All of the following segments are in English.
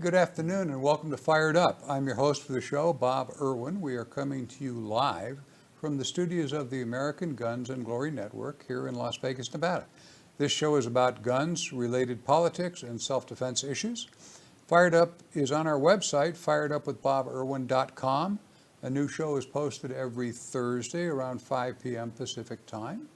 good afternoon and welcome to Fired Up. I'm your host for the show, Bob Irwin. We are coming to you live from the studios of the American Guns and Glory Network here in Las Vegas, Nevada. This show is about guns, related politics, and self-defense issues. Fired Up is on our website, firedupwithbobirwin.com. A new show is posted every Thursday around 5 p.m. Pacific time.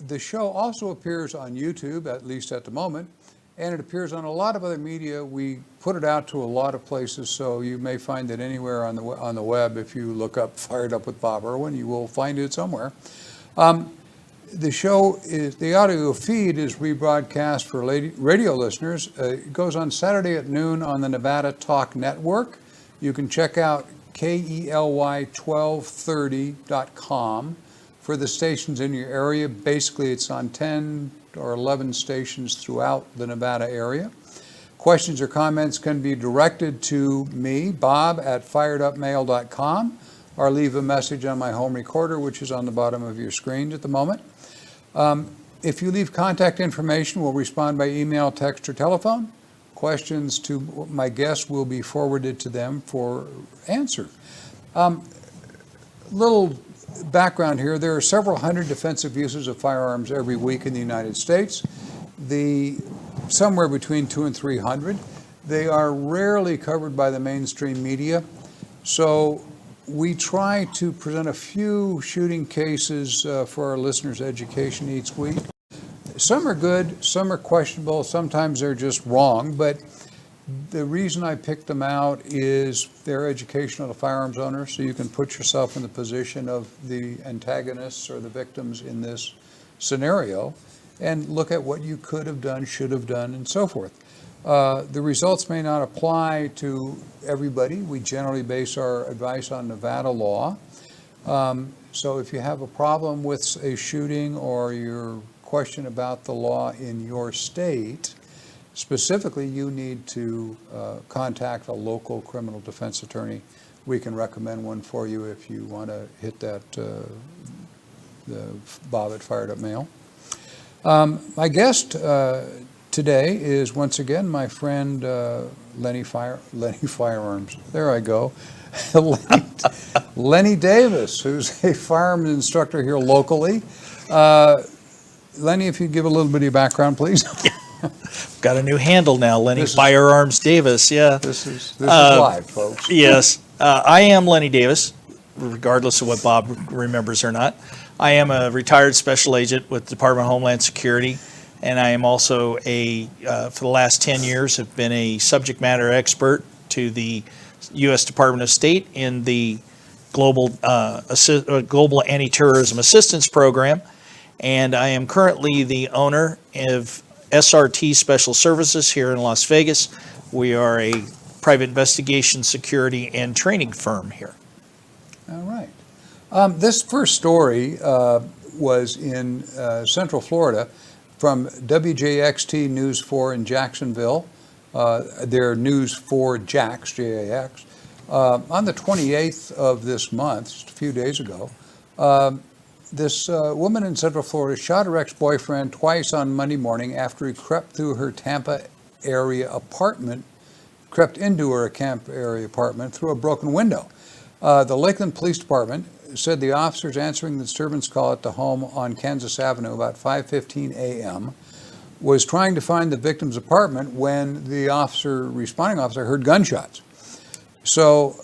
The show also appears on YouTube, at least at the moment, and it appears on a lot of other media. We put it out to a lot of places, so you may find it anywhere on the web. If you look up Fired Up with Bob Irwin, you will find it somewhere. The show is, the audio feed is rebroadcast for radio listeners. It goes on Saturday at noon on the Nevada Talk Network. You can check out KELY1230.com for the stations in your area. Basically, it's on 10 or 11 stations throughout the Nevada area. Questions or comments can be directed to me, Bob, at firedupmail.com, or leave a message on my home recorder, which is on the bottom of your screen at the moment. If you leave contact information, we'll respond by email, text, or telephone. Questions to my guests will be forwarded to them for answer. Little background here, there are several hundred defensive uses of firearms every week in the United States. Somewhere between 200 and 300. They are rarely covered by the mainstream media. So we try to present a few shooting cases for our listeners' education each week. Some are good, some are questionable, sometimes they're just wrong, but the reason I picked them out is they're educational to firearms owners, so you can put yourself in the position of the antagonists or the victims in this scenario and look at what you could have done, should have done, and so forth. The results may not apply to everybody. We generally base our advice on Nevada law. So if you have a problem with a shooting or your question about the law in your state, specifically, you need to contact a local criminal defense attorney. We can recommend one for you if you want to hit that, the Bob at Fired Up Mail. My guest today is once again my friend Lenny Firearms. There I go. Lenny Davis, who's a firearms instructor here locally. Lenny, if you'd give a little bit of your background, please. Got a new handle now, Lenny Firearms Davis. Yeah, this is live, folks. Yes, I am Lenny Davis, regardless of what Bob remembers or not. I am a retired special agent with the Department of Homeland Security, and I am also for the last 10 years, have been a subject matter expert to the U.S. Department of State in the Global Anti-Terrorism Assistance Program, and I am currently the owner of SRT Special Services here in Las Vegas. We are a private investigation, security, and training firm here. All right. This first story was in Central Florida from WJXT News 4 in Jacksonville. Their News 4 JAX, J-A-X. On the 28th of this month, just a few days ago, this woman in Central Florida shot her ex-boyfriend twice on Monday morning after he crept into her Tampa area apartment through a broken window. The Lakeland Police Department said the officers answering the disturbance call at the home on Kansas Avenue about 5:15 a.m. was trying to find the victim's apartment when the responding officer heard gunshots. So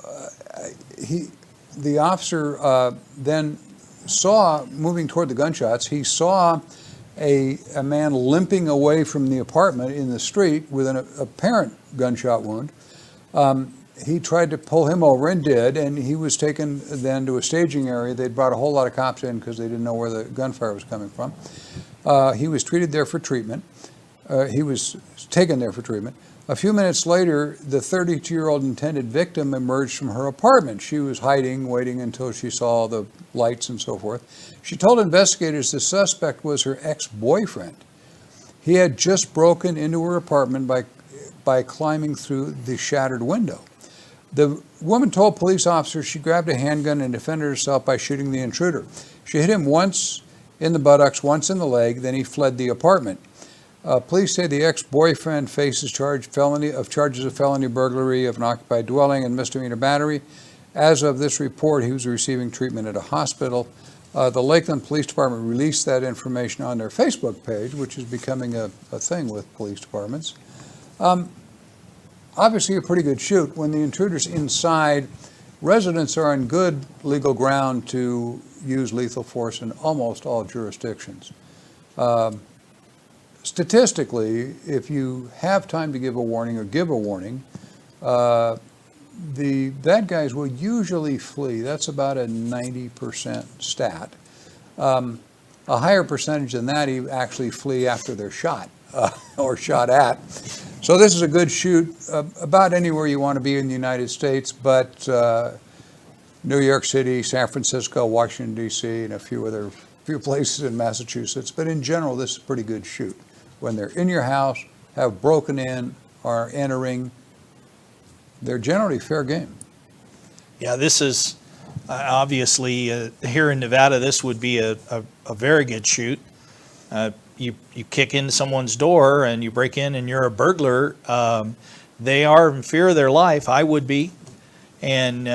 the officer then saw, moving toward the gunshots, he saw a man limping away from the apartment in the street with an apparent gunshot wound. He tried to pull him over and did, and he was taken then to a staging area. They'd brought a whole lot of cops in because they didn't know where the gunfire was coming from. He was treated there for treatment. He was taken there for treatment. A few minutes later, the 32-year-old intended victim emerged from her apartment. She was hiding, waiting until she saw the lights and so forth. She told investigators the suspect was her ex-boyfriend. He had just broken into her apartment by climbing through the shattered window. The woman told police officers she grabbed a handgun and defended herself by shooting the intruder. She hit him once in the buttocks, once in the leg, then he fled the apartment. Police say the ex-boyfriend faces charges of felony burglary of an occupied dwelling and misdemeanor battery. As of this report, he was receiving treatment at a hospital. The Lakeland Police Department released that information on their Facebook page, which is becoming a thing with police departments. Obviously a pretty good shoot. When the intruder's inside, residents are on good legal ground to use lethal force in almost all jurisdictions. Statistically, if you have time to give a warning or give a warning, the bad guys will usually flee. That's about a 90% stat. A higher percentage than that actually flee after they're shot or shot at. So this is a good shoot about anywhere you want to be in the United States, but New York City, San Francisco, Washington, D.C., and a few places in Massachusetts. But in general, this is a pretty good shoot. When they're in your house, have broken in, are entering, they're generally fair game. Yeah, this is obviously here in Nevada, this would be a very good shoot. You kick into someone's door and you break in and you're a burglar. They are in fear of their life. I would be. And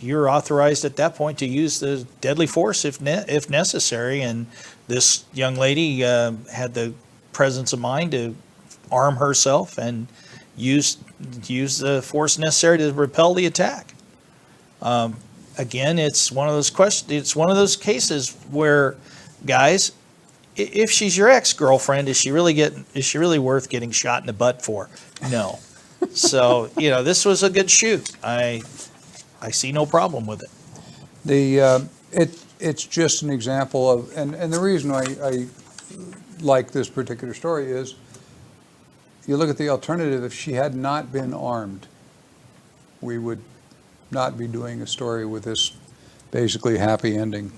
you're authorized at that point to use the deadly force if necessary. And this young lady had the presence of mind to arm herself and use the force necessary to repel the attack. Again, it's one of those questions. It's one of those cases where, guys, if she's your ex-girlfriend, is she really worth getting shot in the butt for? No. So this was a good shoot. I see no problem with it. It's just an example of, and the reason I like this particular story is, you look at the alternative. If she had not been armed, we would not be doing a story with this basically happy ending.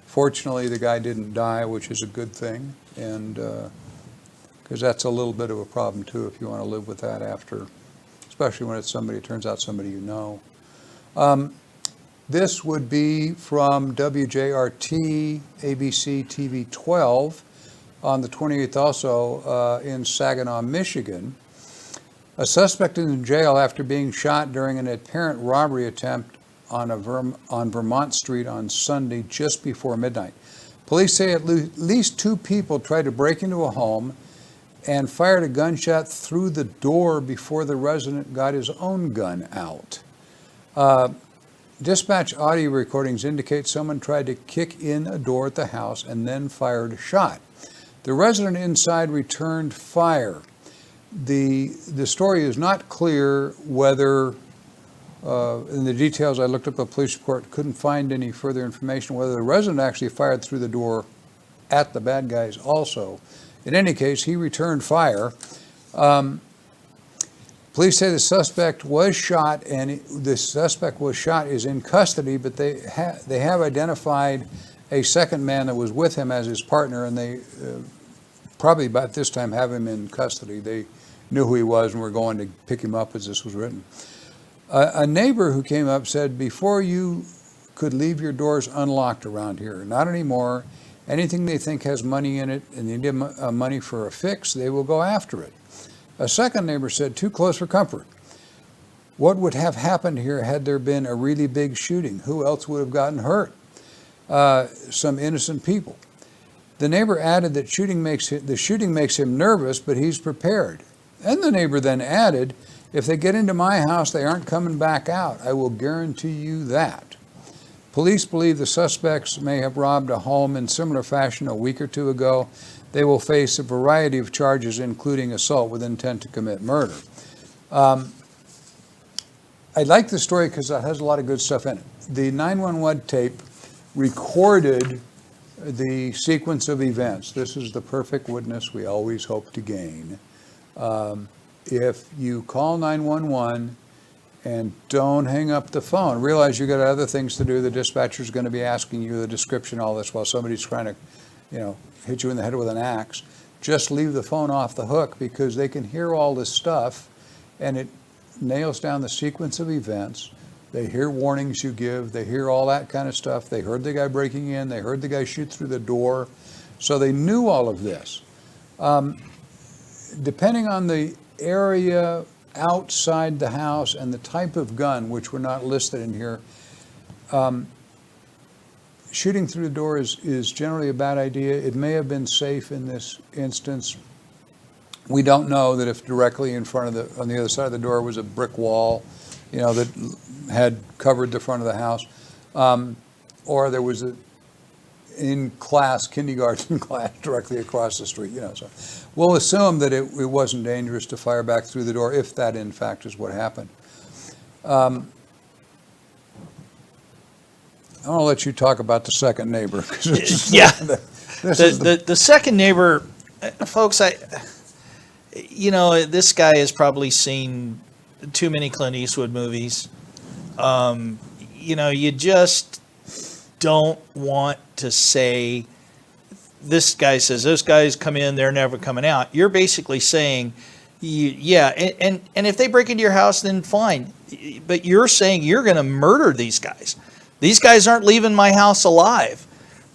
Fortunately, the guy didn't die, which is a good thing, and because that's a little bit of a problem too if you want to live with that after, especially when it turns out somebody you know. This would be from WJRT ABC TV 12 on the 28th, also in Saginaw, Michigan. A suspect is in jail after being shot during an apparent robbery attempt on Vermont Street on Sunday just before midnight. Police say at least two people tried to break into a home and fired a gunshot through the door before the resident got his own gun out. Dispatch audio recordings indicate someone tried to kick in a door at the house and then fired a shot. The resident inside returned fire. The story is not clear whether, in the details I looked up a police report, couldn't find any further information, whether the resident actually fired through the door at the bad guys also. In any case, he returned fire. Police say the suspect was shot, and is in custody, but they have identified a second man that was with him as his partner, and they probably by this time have him in custody. They knew who he was and were going to pick him up as this was written. A neighbor who came up said, "Before you could leave your doors unlocked around here. Not anymore. Anything they think has money in it and they need money for a fix, they will go after it." A second neighbor said, "Too close for comfort. What would have happened here had there been a really big shooting? Who else would have gotten hurt? Some innocent people." The neighbor added that the shooting makes him nervous, but he's prepared. And the neighbor then added, "If they get into my house, they aren't coming back out. I will guarantee you that." Police believe the suspects may have robbed a home in similar fashion a week or two ago. They will face a variety of charges, including assault with intent to commit murder. I like this story because it has a lot of good stuff in it. The 911 tape recorded the sequence of events. This is the perfect witness we always hope to gain. If you call 911 and don't hang up the phone, realize you got other things to do. The dispatcher's going to be asking you the description, all this, while somebody's trying to, hit you in the head with an axe. Just leave the phone off the hook, because they can hear all this stuff and it nails down the sequence of events. They hear warnings you give. They hear all that kind of stuff. They heard the guy breaking in. They heard the guy shoot through the door. So they knew all of this. depending on the area outside the house and the type of gun, which were not listed in here, shooting through the door is generally a bad idea. It may have been safe in this instance. We don't know that if directly in front of on the other side of the door was a brick wall, that had covered the front of the house, or there was kindergarten class directly across the street, So we'll assume that it wasn't dangerous to fire back through the door if that in fact is what happened. I want to let you talk about the second neighbor. Yeah. The second neighbor, folks, this guy has probably seen too many Clint Eastwood movies. You just don't want to say, this guy says, those guys come in, they're never coming out. You're basically saying, yeah, and if they break into your house, then fine. But you're saying you're going to murder these guys. These guys aren't leaving my house alive.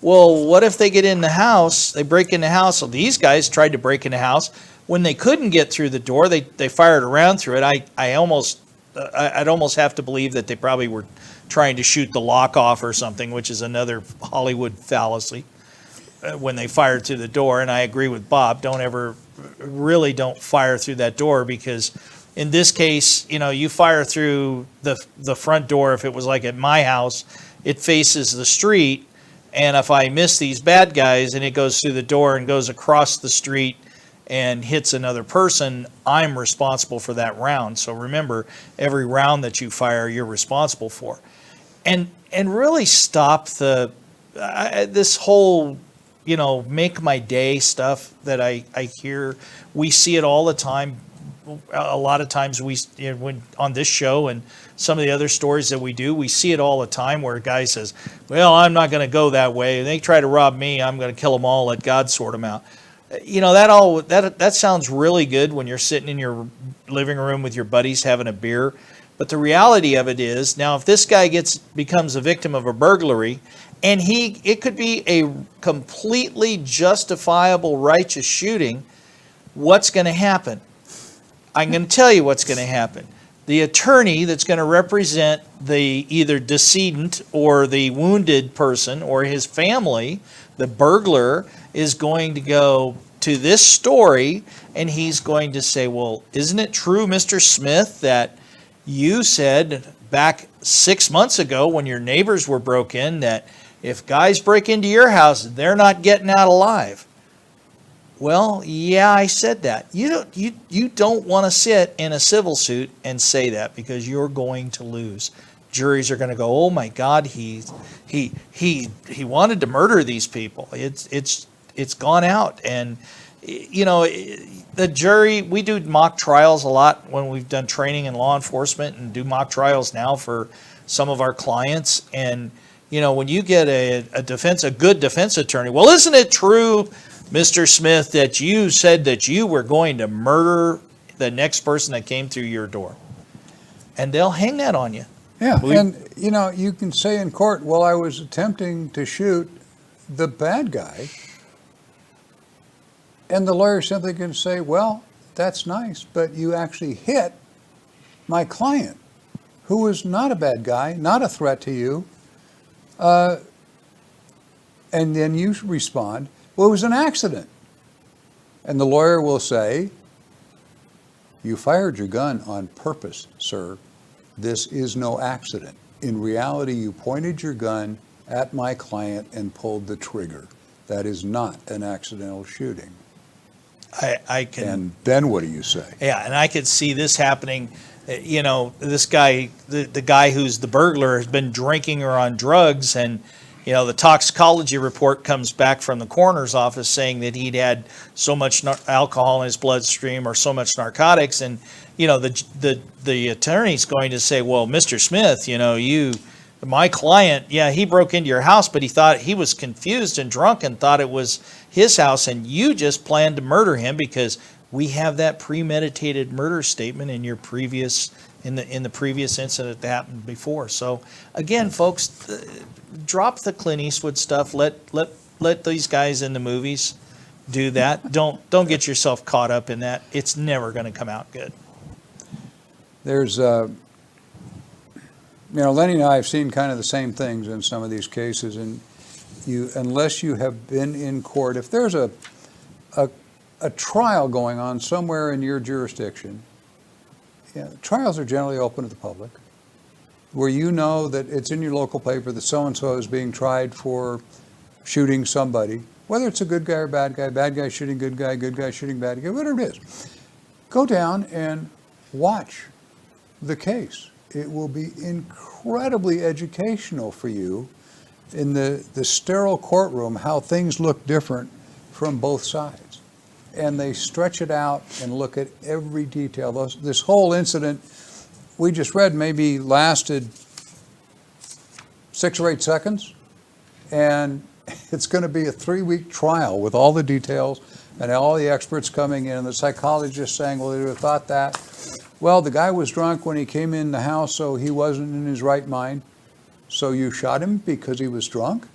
Well, what if they get in the house, they break in the house? Well, these guys tried to break in the house. When they couldn't get through the door, they fired around through it. I'd almost have to believe that they probably were trying to shoot the lock off or something, which is another Hollywood fallacy, when they fired through the door. And I agree with Bob, don't fire through that door, because in this case, you fire through the front door. If it was like at my house, it faces the street. And if I miss these bad guys and it goes through the door and goes across the street and hits another person, I'm responsible for that round. So remember, every round that you fire, you're responsible for. And really stop this whole, make my day stuff that I hear. We see it all the time. A lot of times when on this show and some of the other stories that we do, we see it all the time where a guy says, well, I'm not going to go that way. They try to rob me, I'm going to kill them all, let God sort them out. That sounds really good when you're sitting in your living room with your buddies having a beer. But the reality of it is, now if this guy becomes a victim of a burglary, and it could be a completely justifiable righteous shooting, what's going to happen? I'm going to tell you what's going to happen. The attorney that's going to represent the either decedent or the wounded person or his family, the burglar, is going to go to this story and he's going to say, well, isn't it true, Mr. Smith, that you said back 6 months ago when your neighbors were broke in that if guys break into your house, they're not getting out alive? Well, yeah, I said that. You don't want to sit in a civil suit and say that, because you're going to lose. Juries are going to go, oh my God, he wanted to murder these people. It's gone out. And the jury, we do mock trials a lot when we've done training in law enforcement, and do mock trials now for some of our clients. And when you get a good defense attorney, well, isn't it true, Mr. Smith, that you said that you were going to murder the next person that came through your door? And they'll hang that on you. Yeah, and you can say in court, well, I was attempting to shoot the bad guy. And the lawyer simply can say, well, that's nice, but you actually hit my client, who was not a bad guy, not a threat to you. And then you respond, well, it was an accident. And the lawyer will say, you fired your gun on purpose, sir. This is no accident. In reality, you pointed your gun at my client and pulled the trigger. That is not an accidental shooting. I can. And then what do you say? Yeah, and I could see this happening. This guy, the guy who's the burglar, has been drinking or on drugs, and the toxicology report comes back from the coroner's office saying that he'd had so much alcohol in his bloodstream or so much narcotics, and the attorney's going to say, well, Mr. Smith, my client, yeah, he broke into your house, but he thought he was confused and drunk and thought it was his house, and you just planned to murder him because we have that premeditated murder statement in your previous in the previous incident that happened before. So again, folks, drop the Clint Eastwood stuff. Let these guys in the movies do that. Don't get yourself caught up in that. It's never going to come out good. There's, Lenny and I have seen kind of the same things in some of these cases, and unless you have been in court, if there's a trial going on somewhere in your jurisdiction, trials are generally open to the public, where you know that it's in your local paper that so-and-so is being tried for shooting somebody, whether it's a good guy or bad guy shooting good guy shooting bad guy, whatever it is. Go down and watch the case. It will be incredibly educational for you in the sterile courtroom, how things look different from both sides. And they stretch it out and look at every detail. This whole incident we just read maybe lasted 6 or 8 seconds, and it's going to be a 3-week trial with all the details and all the experts coming in, and the psychologist saying, well, they would have thought that. Well, the guy was drunk when he came in the house, so he wasn't in his right mind. So you shot him because he was drunk?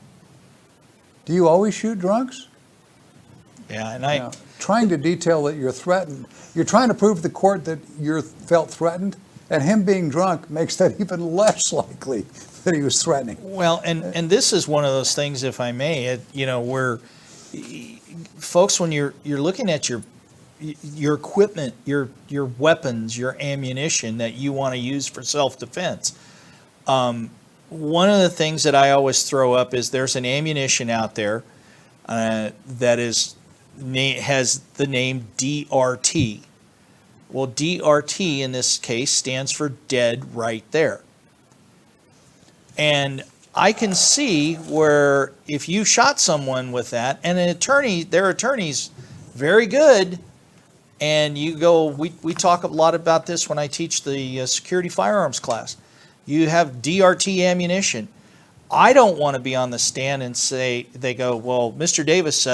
Do you always shoot drunks? Yeah, and trying to detail that you're threatened. You're trying to prove to the court that you felt threatened, and him being drunk makes that even less likely that he was threatening. Well, and this is one of those things, if I may, where folks, when you're looking at your equipment, your weapons, your ammunition that you want to use for self-defense, one of the things that I always throw up is there's an ammunition out there that has the name DRT. Well, DRT in this case stands for dead right there. And I can see where if you shot someone with that, and their attorney's very good, and you go, we talk a lot about this when I teach the security firearms class. You have DRT ammunition. I don't want to be on the stand and they go, well, Mr. Davis,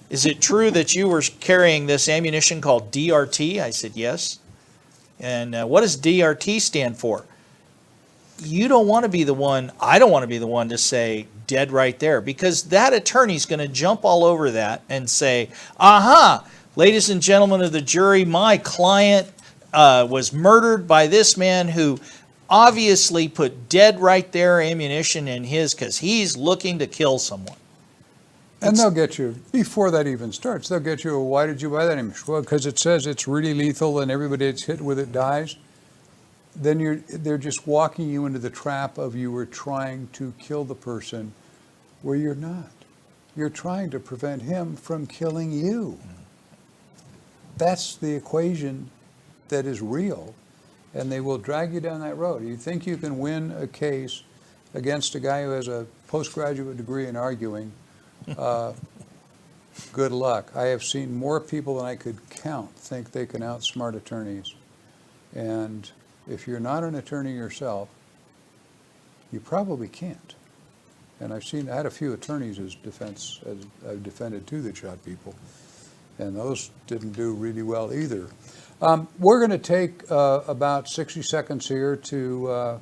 is it true that you were carrying this ammunition called DRT? I said, yes. And what does DRT stand for? You don't want to be the one, I don't want to be the one to say dead right there, because that attorney's going to jump all over that and say, aha, ladies and gentlemen of the jury, my client was murdered by this man who obviously put dead right there ammunition in his because he's looking to kill someone. And they'll get you, before that even starts, they'll get you, why did you buy that ammunition? Well, because it says it's really lethal and everybody that's hit with it dies. Then they're just walking you into the trap of you were trying to kill the person where you're not. You're trying to prevent him from killing you. That's the equation that is real, and they will drag you down that road. You think you can win a case against a guy who has a postgraduate degree in arguing? Good luck. I have seen more people than I could count think they can outsmart attorneys. And if you're not an attorney yourself, you probably can't. And I had a few attorneys as I've defended too that shot people, and those didn't do really well either. We're going to take about 60 seconds here to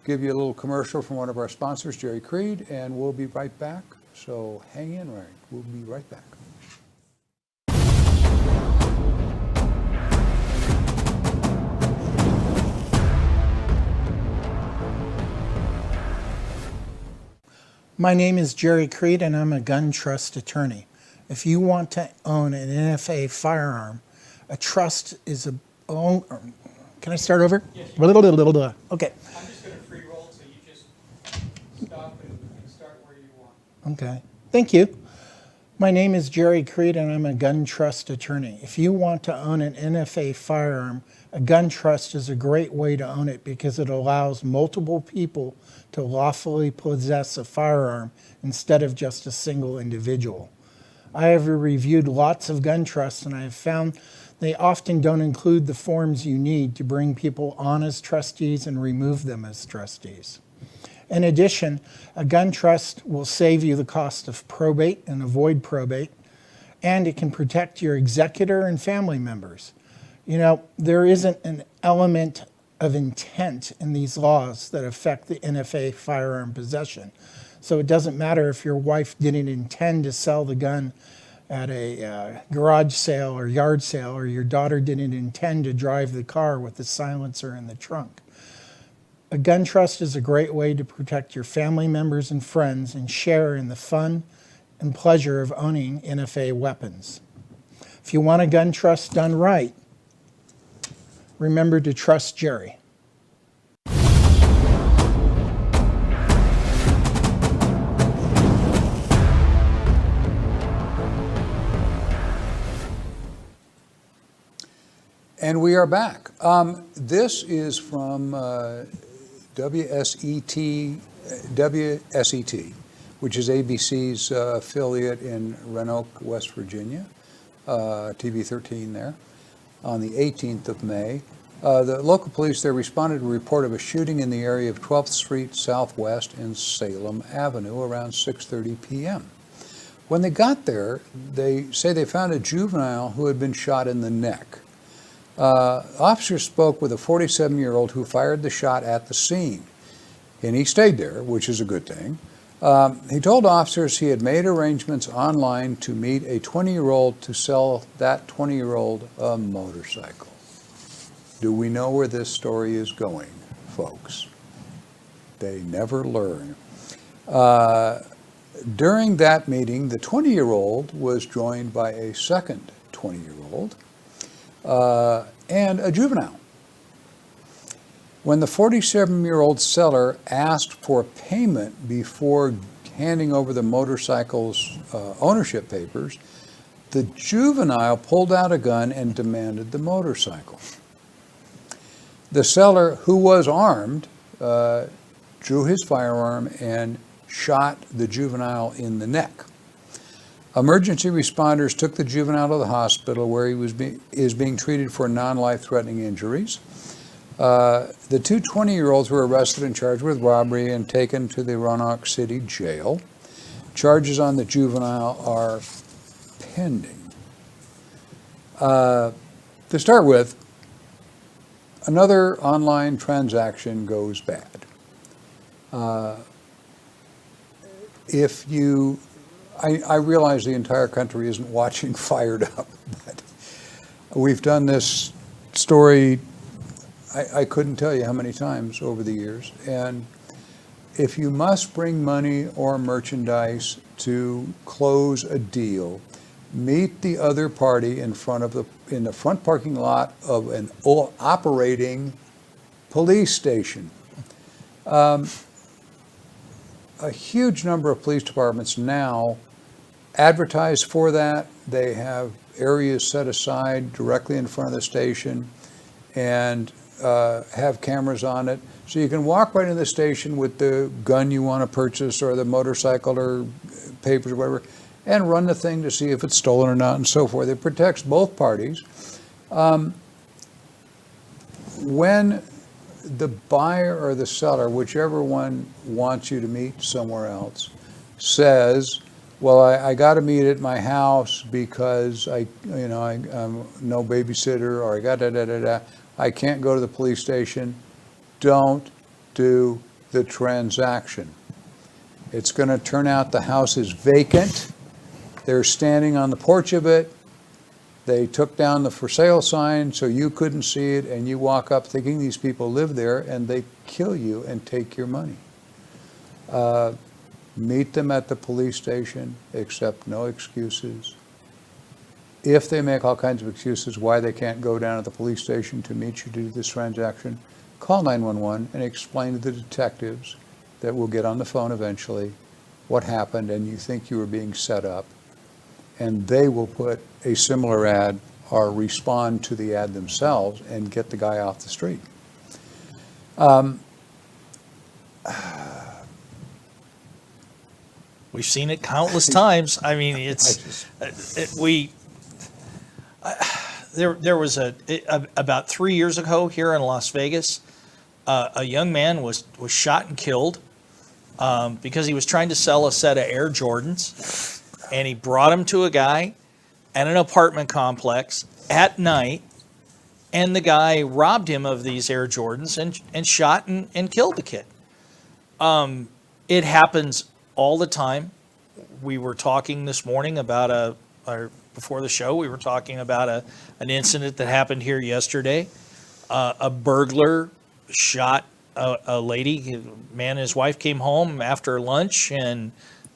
give you a little commercial from one of our sponsors, Jerry Creed, and we'll be right back. So hang in, right? We'll be right back. My name is Jerry Creed, and I'm a gun trust attorney. If you want to own an NFA firearm, a trust is a... Can I start over? Yes. Okay. I'm just going to free roll, so you just stop and start where you want. Okay. Thank you. My name is Jerry Creed, and I'm a gun trust attorney. If you want to own an NFA firearm, a gun trust is a great way to own it because it allows multiple people to lawfully possess a firearm instead of just a single individual. I have reviewed lots of gun trusts, and I have found they often don't include the forms you need to bring people on as trustees and remove them as trustees. In addition, a gun trust will save you the cost of probate and avoid probate, and it can protect your executor and family members. You know, there isn't an element of intent in these laws that affect the NFA firearm possession. So it doesn't matter if your wife didn't intend to sell the gun at a garage sale or yard sale, or your daughter didn't intend to drive the car with the silencer in the trunk. A gun trust is a great way to protect your family members and friends and share in the fun and pleasure of owning NFA weapons. If you want a gun trust done right, remember to trust Jerry. And we are back. This is from WSET, which is ABC's affiliate in Roanoke, West Virginia, TV 13 there, on the 18th of May. The local police there responded to a report of a shooting in the area of 12th Street Southwest and Salem Avenue around 6:30 p.m. When they got there, they say they found a juvenile who had been shot in the neck. Officers spoke with a 47-year-old who fired the shot at the scene, and he stayed there, which is a good thing. He told officers he had made arrangements online to meet a 20-year-old to sell that 20-year-old a motorcycle. Do we know where this story is going, folks? They never learn. During that meeting, the 20-year-old was joined by a second 20-year-old. And a juvenile. When the 47-year-old seller asked for payment before handing over the motorcycle's ownership papers, the juvenile pulled out a gun and demanded the motorcycle. The seller, who was armed, drew his firearm and shot the juvenile in the neck. Emergency responders took the juvenile to the hospital where he is being treated for non-life-threatening injuries. The two 20-year-olds were arrested and charged with robbery and taken to the Roanoke City Jail. Charges on the juvenile are pending. To start with, another online transaction goes bad. I realize the entire country isn't watching Fired Up, but we've done this story, I couldn't tell you how many times over the years. And if you must bring money or merchandise to close a deal, meet the other party in the front parking lot of an operating police station. A huge number of police departments now advertise for that. They have areas set aside directly in front of the station and have cameras on it. So you can walk right into the station with the gun you want to purchase or the motorcycle or papers or whatever and run the thing to see if it's stolen or not and so forth. It protects both parties. When the buyer or the seller, whichever one wants you to meet somewhere else, says, well, I got to meet at my house because I'm no babysitter, or I got I can't go to the police station. Don't do the transaction. It's going to turn out the house is vacant. They're standing on the porch of it. They took down the for sale sign so you couldn't see it, and you walk up thinking these people live there, and they kill you and take your money. Meet them at the police station, accept no excuses. If they make all kinds of excuses why they can't go down to the police station to meet you to do this transaction, call 911 and explain to the detectives that will get on the phone eventually what happened and you think you were being set up. And they will put a similar ad or respond to the ad themselves and get the guy off the street. We've seen it countless times. I mean, there was about 3 years ago here in Las Vegas, a young man was shot and killed because he was trying to sell a set of Air Jordans, and he brought them to a guy at an apartment complex at night, and the guy robbed him of these Air Jordans and shot and killed the kid. It happens all the time. We were talking this morning about before the show, we were talking about an incident that happened here yesterday. A burglar shot a lady. A man and his wife came home after lunch, and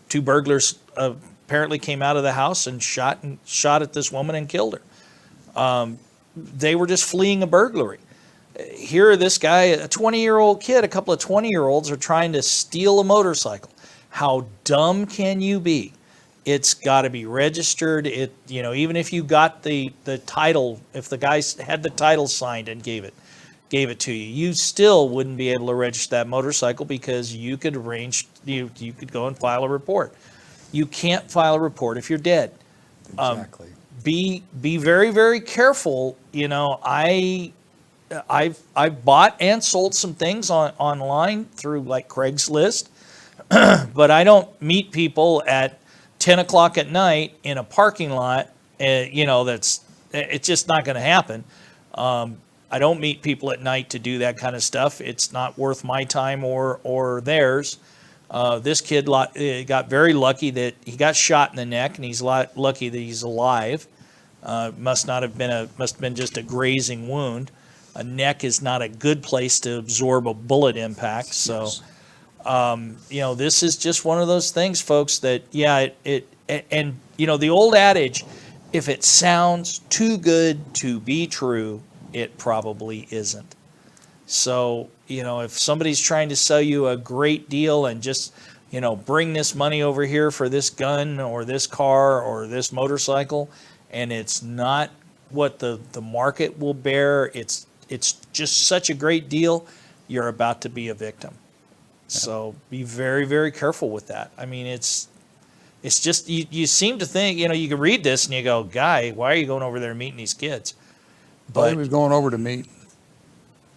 two burglars apparently came out of the house and shot at this woman and killed her. They were just fleeing a burglary. Here, this guy, a 20-year-old kid, a couple of 20-year-olds are trying to steal a motorcycle. How dumb can you be? It's got to be registered. Even if you got the title, if the guy had the title signed and gave it to you, you still wouldn't be able to register that motorcycle because you could you could go and file a report. You can't file a report if you're dead. Exactly. Be very, very careful. I've bought and sold some things online through like Craigslist, but I don't meet people at 10 o'clock at night in a parking lot. It's just not going to happen. I don't meet people at night to do that kind of stuff. It's not worth my time or theirs. This kid got very lucky that he got shot in the neck, and he's lucky that he's alive. Must have been just a grazing wound. A neck is not a good place to absorb a bullet impact. So, this is just one of those things, folks, that, the old adage, if it sounds too good to be true, it probably isn't. So, if somebody's trying to sell you a great deal and just, bring this money over here for this gun or this car or this motorcycle, and it's not what the market will bear, it's just such a great deal, you're about to be a victim. So be very, very careful with that. I mean, it's just, you seem to think, you can read this and you go, Guy, why are you going over there and meeting these kids? But he was going over to meet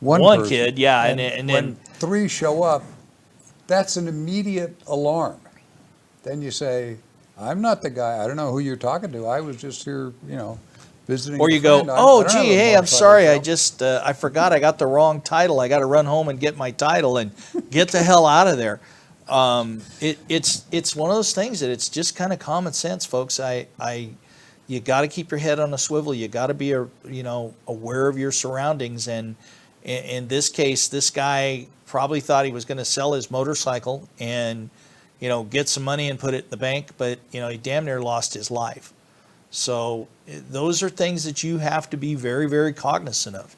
one person. Kid, yeah. And when then three show up, that's an immediate alarm. Then you say, I'm not the guy. I don't know who you're talking to. I was just here, visiting. or a you go, friend. I oh, don't have gee, a hey, I'm motorcycle, sorry. so- I forgot I got the wrong title. I got to run home and get my title and get the hell out of there. It's one of those things that it's just kind of common sense, folks. You got to keep your head on a swivel. You got to be aware of your surroundings. And in this case, this guy probably thought he was going to sell his motorcycle and get some money and put it in the bank, but he damn near lost his life. So those are things that you have to be very, very cognizant of.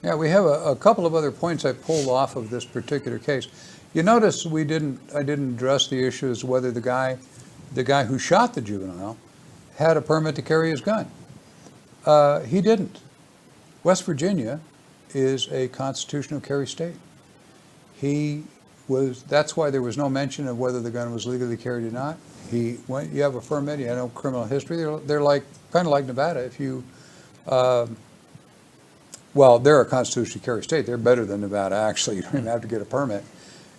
Yeah, we have a couple of other points I pulled off of this particular case. You notice I didn't address the issue as whether the guy who shot the juvenile had a permit to carry his gun. He didn't. West Virginia is a constitutional carry state. That's why there was no mention of whether the gun was legally carried or not. You have a permit, you have no criminal history. They're kind of like Nevada. If you, they're a constitutional carry state. They're better than Nevada, actually. You don't even have to get a permit.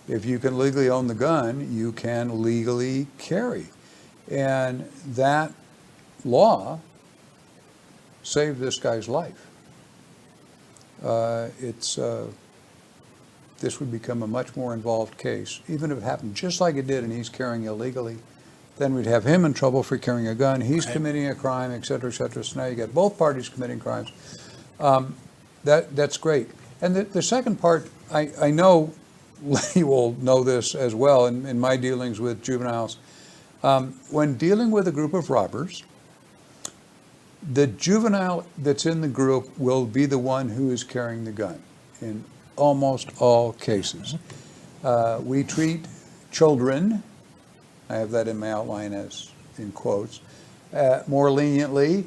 If you can legally own the gun, you can legally carry. And that law saved this guy's life. This would become a much more involved case. Even if it happened just like it did and he's carrying illegally, then we'd have him in trouble for carrying a gun. He's committing a crime, et cetera, et cetera. So now you got both parties committing crimes. That's great. And the second part, I know Lenny will know this as well in my dealings with juveniles. When dealing with a group of robbers, the juvenile that's in the group will be the one who is carrying the gun in almost all cases. We treat children, I have that in my outline as in quotes, more leniently.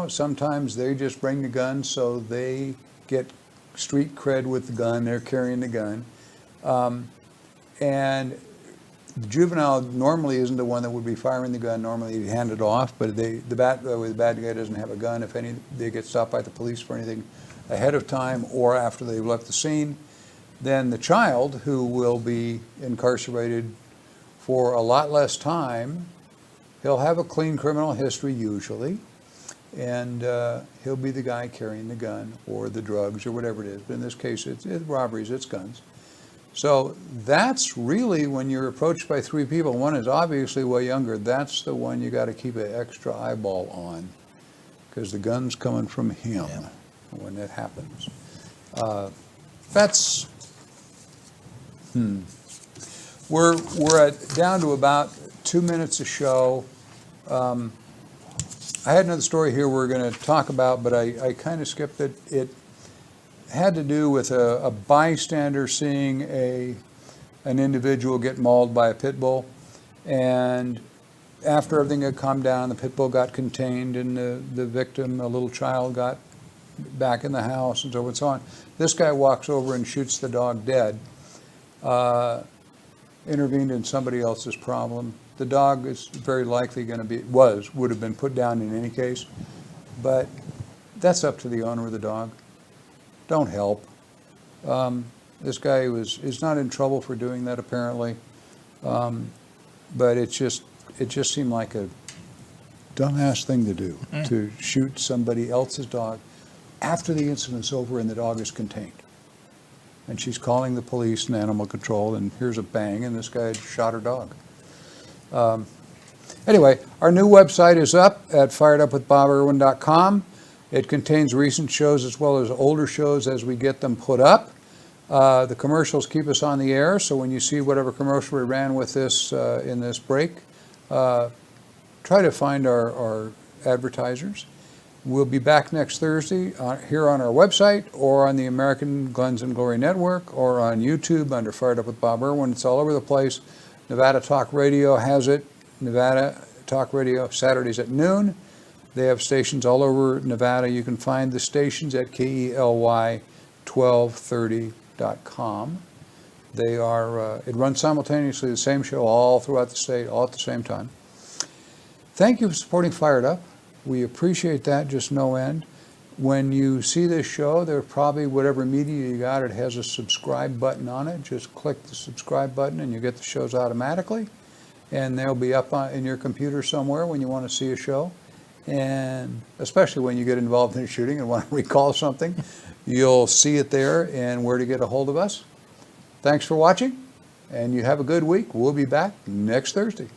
Sometimes they just bring the gun so they get street cred with the gun, they're carrying the gun. And the juvenile normally isn't the one that would be firing the gun. Normally you hand it off, but the bad guy doesn't have a gun. If they get stopped by the police for anything ahead of time or after they've left the scene, then the child, who will be incarcerated for a lot less time, he'll have a clean criminal history usually, and he'll be the guy carrying the gun or the drugs or whatever it is. But in this case, it's robberies, it's guns. So that's really when you're approached by three people, one is obviously way younger, that's the one you got to keep an extra eyeball on, because the gun's coming from him when that happens. That's, we're down to about 2 minutes a show. I had another story here we're going to talk about, but I kind of skipped it. It had to do with a bystander seeing an individual get mauled by a pit bull, and after everything had calmed down, the pit bull got contained, and the victim, a little child, got back in the house, and so on and so on. This guy walks over and shoots the dog dead. Intervened in somebody else's problem. The dog is very likely going to be, would have been put down in any case, but that's up to the owner of the dog. Don't help. This guy is not in trouble for doing that apparently, but it just seemed like a dumbass thing to do, to shoot somebody else's dog after the incident's over and the dog is contained. And she's calling the police and animal control, and here's a bang, and this guy had shot her dog. Anyway, our new website is up at firedupwithboberwin.com. It contains recent shows as well as older shows as we get them put up. The commercials keep us on the air, so when you see whatever commercial we ran with this in this break, try to find our advertisers. We'll be back next Thursday here on our website or on the American Guns and Glory Network or on YouTube under Fired Up with Bob Irwin. It's all over the place. Nevada Talk Radio has it. Nevada Talk Radio, Saturdays at noon. They have stations all over Nevada. You can find the stations at KELY1230.com. They are, it runs simultaneously, the same show all throughout the state, all at the same time. Thank you for supporting Fired Up. We appreciate that, just no end. When you see this show, there probably, whatever media you got, it has a subscribe button on it. Just click the subscribe button and you get the shows automatically. And they'll be up in your computer somewhere when you want to see a show. And especially when you get involved in a shooting and want to recall something, you'll see it there and where to get a hold of us. Thanks for watching, and you have a good week. We'll be back next Thursday.